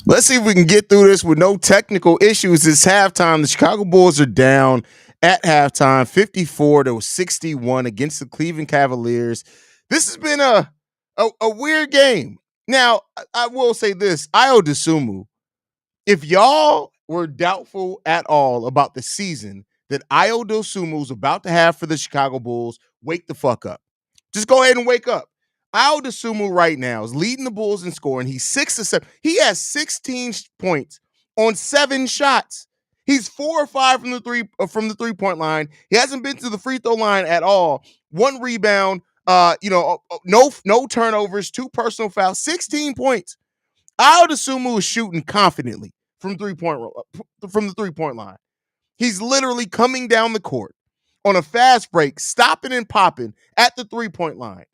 Let's see if we can get through this with no technical issues. It's halftime. The Chicago Bulls are down at halftime, 54-61 against the Cleveland Cavaliers. This has been a weird game. Now, I will say this. Io DeSumo, if y'all were doubtful at all about the season that Io DeSumo is about to have for the Chicago Bulls, wake the fuck up. Just go ahead and wake up. Io DeSumo right now is leading the Bulls in scoring. He's 6-7. He has 16 points on 7 shots. He's 4 or 5 from the 3-point line. He hasn't been to the free throw line at all. 1 rebound, no turnovers, 2 personal fouls, 16 points. Io DeSumo is shooting confidently from the 3-point line. He's literally coming down the court on a fast break, stopping and popping at the 3-point line.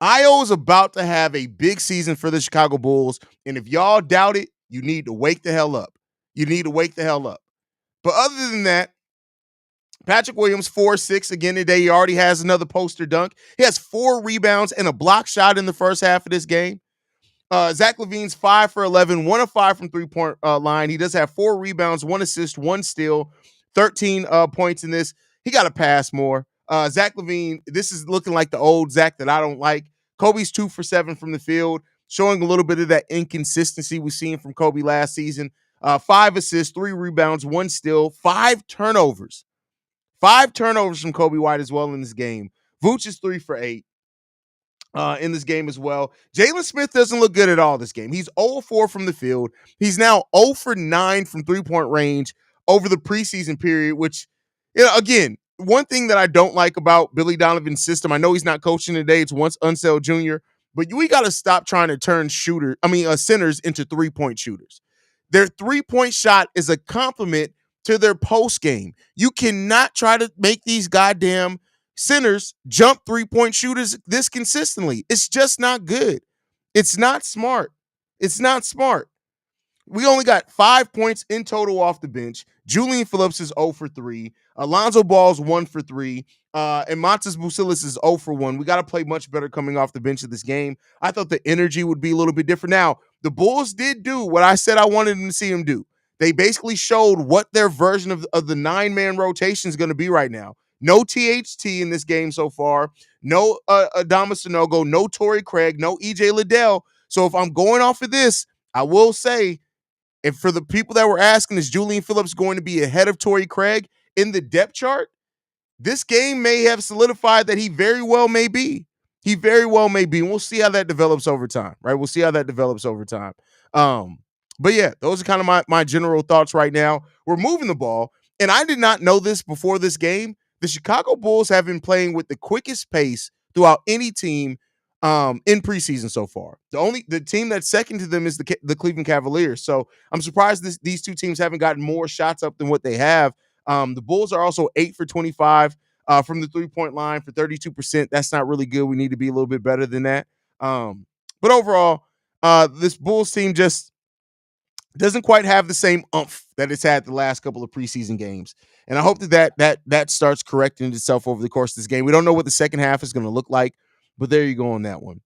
Io is about to have a big season for the Chicago Bulls, and if y'all doubt it, you need to wake the hell up. You need to wake the hell up. But other than that, Patrick Williams, 4-6 again today. He already has another poster dunk. He has 4 rebounds and a block shot in the first half of this game. Zach LaVine's 5 for 11, 1 of 5 from 3-point line. He does have 4 rebounds, 1 assist, 1 steal, 13 points in this. He got to pass more. Zach LaVine, this is looking like the old Zach that I don't like. Kobe's 2 for 7 from the field, showing a little bit of that inconsistency we've seen from Kobe last season. 5 assists, 3 rebounds, 1 steal, 5 turnovers. 5 turnovers from Kobe White as well in this game. Vooch is 3 for 8. In this game as well. Jalen Smith doesn't look good at all this game. He's 0-4 from the field. He's now 0 for 9 from 3-point range over the preseason period, which, again, one thing that I don't like about Billy Donovan's system, I know he's not coaching today. It's once Unseld Jr., but we got to stop trying to turn centers into 3-point shooters. Their 3-point shot is a compliment to their post game. You cannot try to make these goddamn centers jump 3-point shooters this consistently. It's just not good. It's not smart. It's not smart. We only got 5 points in total off the bench. Julian Phillips is 0 for 3. Alonzo Ball's 1 for 3. And Montes Bucilis is 0 for 1. We got to play much better coming off the bench of this game. I thought the energy would be a little bit different. Now, the Bulls did do what I said I wanted them to see them do. They basically showed what their version of the 9-man rotation is going to be right now. No THT in this game so far. No Adama Sanogo. No Torrey Craig. No EJ Liddell. So if I'm going off of this, I will say, if for the people that were asking, is Julian Phillips going to be ahead of Torrey Craig in the depth chart? This game may have solidified that he very well may be. He very well may be. And we'll see how that develops over time, right? We'll see how that develops over time. But yeah, those are kind of my general thoughts right now. We're moving the ball. And I did not know this before this game. The Chicago Bulls have been playing with the quickest pace throughout any team in preseason so far. The team that's second to them is the Cleveland Cavaliers. So I'm surprised these two teams haven't gotten more shots up than what they have. The Bulls are also 8 for 25 from the 3-point line for 32%. That's not really good. We need to be a little bit better than that. But overall, this Bulls team just doesn't quite have the same oomph that it's had the last couple of preseason games. And I hope that starts correcting itself over the course of this game. We don't know what the second half is going to look like, but there you go on that one.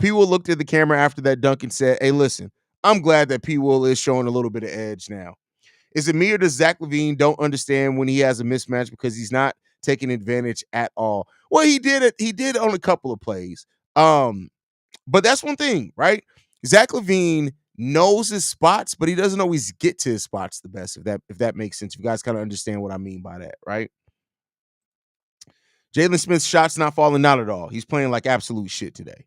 P. Will looked at the camera after that dunk and said, hey, listen, I'm glad that P. Will is showing a little bit of edge now. Is it me or does Zach LaVine don't understand when he has a mismatch because he's not taking advantage at all? Well, he did it. He did on a couple of plays. But that's one thing, right? Zach LaVine knows his spots, but he doesn't always get to his spots the best, if that makes sense. You guys kind of understand what I mean by that, right? Jalen Smith's shot's not falling out at all. He's playing like absolute shit today.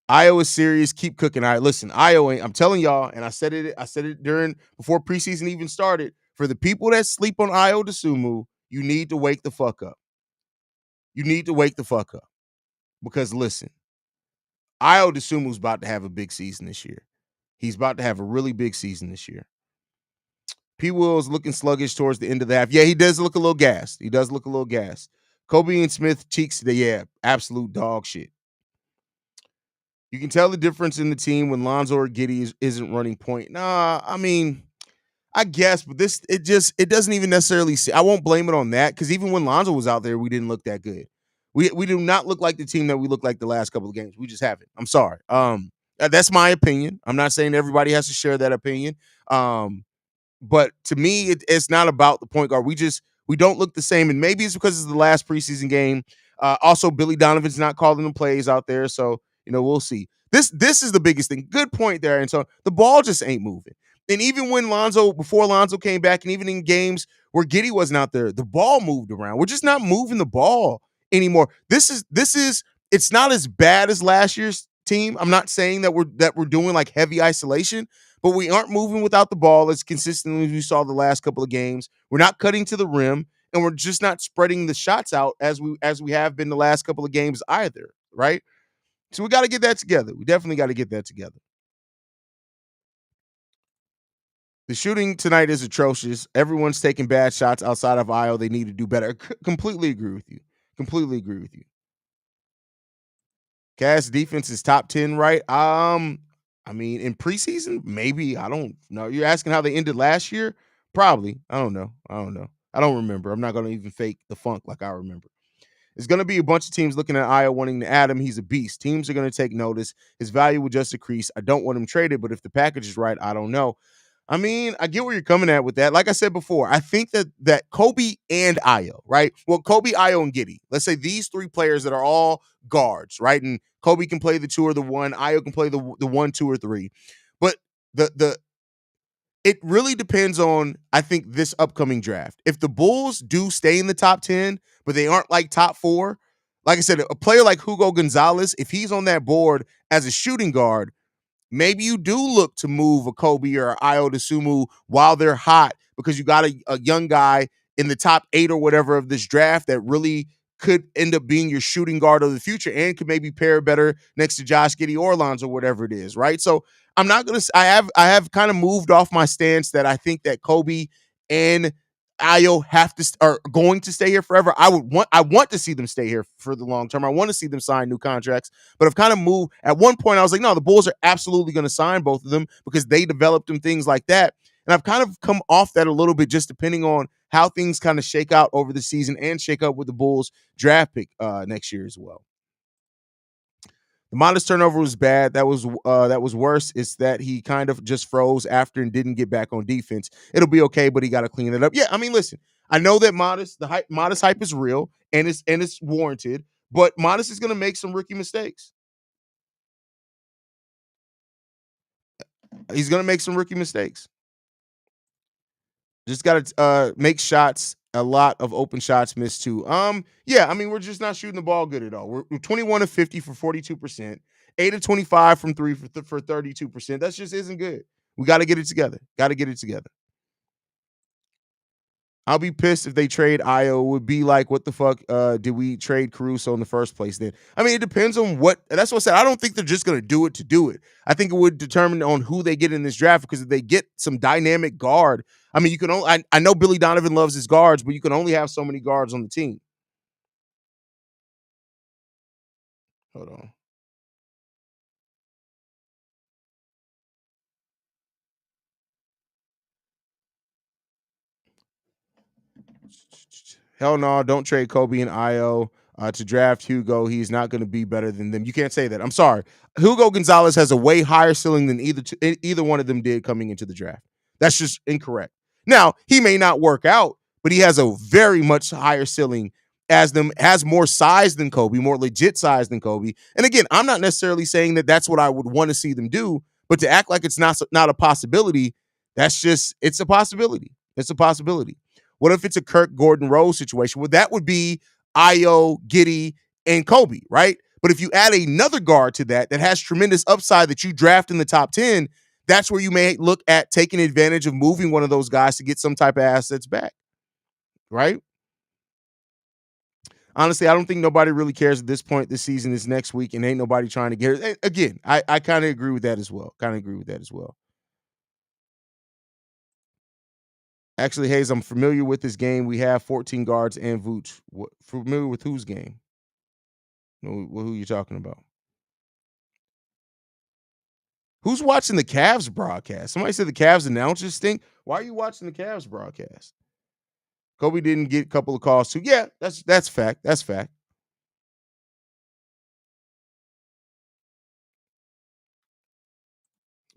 Io is serious. Keep cooking. All right, listen, Io ain't. I'm telling y'all, and I said it before preseason even started. For the people that sleep on Io DeSumo, you need to wake the fuck up. You need to wake the fuck up. Because listen, Io DeSumo's about to have a big season this year. He's about to have a really big season this year. P. Will's looking sluggish towards the end of the half. Yeah, he does look a little gassed. Kobe and Smith cheeks today, yeah, absolute dog shit. You can tell the difference in the team when Lonzo or Giddey isn't running point. Nah, I mean, I guess, but it doesn't even necessarily see. I won't blame it on that because even when Lonzo was out there, we didn't look that good. We do not look like the team that we looked like the last couple of games. We just haven't. I'm sorry. That's my opinion. I'm not saying everybody has to share that opinion. But to me, it's not about the point guard. We don't look the same, and maybe it's because it's the last preseason game. Also, Billy Donovan's not calling the plays out there, so we'll see. This is the biggest thing. Good point there, and so the ball just ain't moving. And even when before Lonzo came back, and even in games where Giddey wasn't out there, the ball moved around. We're just not moving the ball anymore. This is it's not as bad as last year's team. I'm not saying that we're doing like heavy isolation, but we aren't moving without the ball as consistently as we saw the last couple of games. We're not cutting to the rim, and we're just not spreading the shots out as we have been the last couple of games either, right? So we got to get that together. We definitely got to get that together. The shooting tonight is atrocious. Everyone's taking bad shots outside of IO. They need to do better. Completely agree with you. Completely agree with you. Cavs defense is top 10, right? I mean, in preseason, maybe. I don't know. You're asking how they ended last year? Probably. I don't know. I don't know. I don't remember. I'm not gonna even fake the funk like I remember. There's going to be a bunch of teams looking at Io wanting to add him. He's a beast. Teams are going to take notice. His value will just decrease. I don't want him traded, but if the package is right, I don't know. I mean, I get where you're coming at with that. Like I said before, I think that Kobe and Io, right? Well, Kobe, Io, and Giddey. Let's say these three players that are all guards, right? And Kobe can play the two or the one. Io can play the one, two, or three. But the it really depends on, I think, this upcoming draft. If the Bulls do stay in the top 10, but they aren't like top 4, like I said, a player like Hugo Gonzalez, if he's on that board as a shooting guard, maybe you do look to move a Kobe or Io Sumu while they're hot because you got a young guy in the top 8 or whatever of this draft that really could end up being your shooting guard of the future and could maybe pair better next to Josh Giddey or Lonzo, whatever it is, right? So I'm not gonna. I have kind of moved off my stance that I think that Kobe and Io are going to stay here forever. I want to see them stay here for the long term. I want to see them sign new contracts. But I've kind of moved. At one point, I was like, no, the Bulls are absolutely going to sign both of them because they developed them, things like that. And I've kind of come off that a little bit, just depending on how things kind of shake out over the season and shake up with the Bulls draft pick next year as well. The modest turnover was bad. That was worse. It's that he kind of just froze after and didn't get back on defense. It'll be okay, but he got to clean it up. Yeah, I mean, listen, I know that modest hype is real and it's warranted, but Modest is going to make some rookie mistakes. He's going to make some rookie mistakes. Just got to make shots. A lot of open shots missed too. Yeah, I mean, we're just not shooting the ball good at all. We're 21 of 50 for 42%, 8 of 25 from 3 for 32%. That just isn't good. We got to get it together. Got to get it together. I'll be pissed if they trade Io. It would be like, what the fuck did we trade Caruso in the first place then? I mean, it depends on what. That's what I said. I don't think they're just going to do it to do it. I think it would determine on who they get in this draft because if they get some dynamic guard, I mean, you can only. I know Billy Donovan loves his guards, but you can only have so many guards on the team. Hold on. Hell no, don't trade Kobe and Io to draft Hugo. He's not going to be better than them. You can't say that. I'm sorry. Hugo Gonzalez has a way higher ceiling than either one of them did coming into the draft. That's just incorrect. Now, he may not work out, but he has a very much higher ceiling as them, has more size than Kobe, more legit size than Kobe. And again, I'm not necessarily saying that that's what I would want to see them do, but to act like it's not a possibility, it's a possibility. It's a possibility. What if it's a Kirk Gordon Rose situation? Well, that would be Io, Giddey, and Kobe, right? But if you add another guard to that has tremendous upside that you draft in the top 10, that's where you may look at taking advantage of moving one of those guys to get some type of assets back, right? Honestly, I don't think nobody really cares at this point. This season is next week, and ain't nobody trying to get it. Again, I kind of agree with that as well. Kind of agree with that as well. Actually, Haize, I'm familiar with this game. We have 14 guards and Vooch. Familiar with whose game? Who you talking about? Who's watching the Cavs broadcast? Somebody said the Cavs announcers stink. Why are you watching the Cavs broadcast? Kobe didn't get a couple of calls too. Yeah, that's fact. That's fact.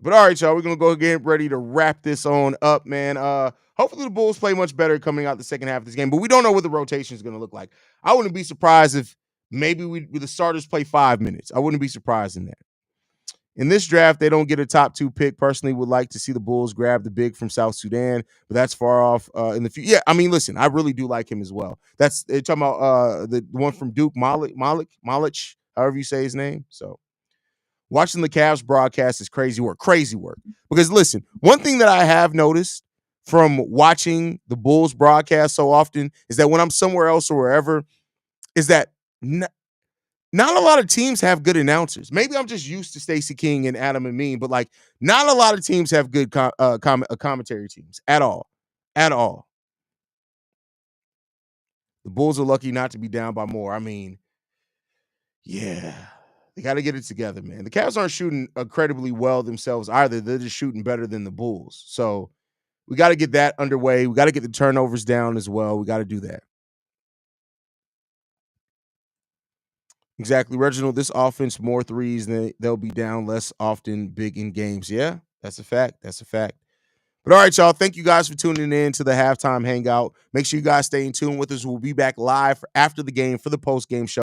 But all right, y'all, we're gonna go get ready to wrap this on up, man. Hopefully the Bulls play much better coming out the second half of this game, but we don't know what the rotation is gonna look like. I wouldn't be surprised if maybe the starters play 5 minutes. I wouldn't be surprised in that. In this draft, they don't get a top 2 pick. Personally, would like to see the Bulls grab the big from South Sudan, but that's far off in the future. Yeah, I mean, listen, I really do like him as well. That's they're talking about the one from Duke, Malik, however you say his name. So watching the Cavs broadcast is crazy work. Crazy work. Because listen, one thing that I have noticed from watching the Bulls broadcast so often is that when I'm somewhere else or wherever, is that not a lot of teams have good announcers. Maybe I'm just used to Stacey King and Adam and Mean, but like not a lot of teams have good commentary teams at all. At all. The Bulls are lucky not to be down by more. I mean, yeah. They got to get it together, man. The Cavs aren't shooting incredibly well themselves either. They're just shooting better than the Bulls. So we got to get that underway. We got to get the turnovers down as well. We got to do that. Exactly, Reginald. This offense, more threes, they'll be down less often big in games. Yeah, that's a fact. That's a fact. But all right, y'all. Thank you guys for tuning in to the halftime hangout. Make sure you guys stay in tune with us. We'll be back live after the game for the post game show.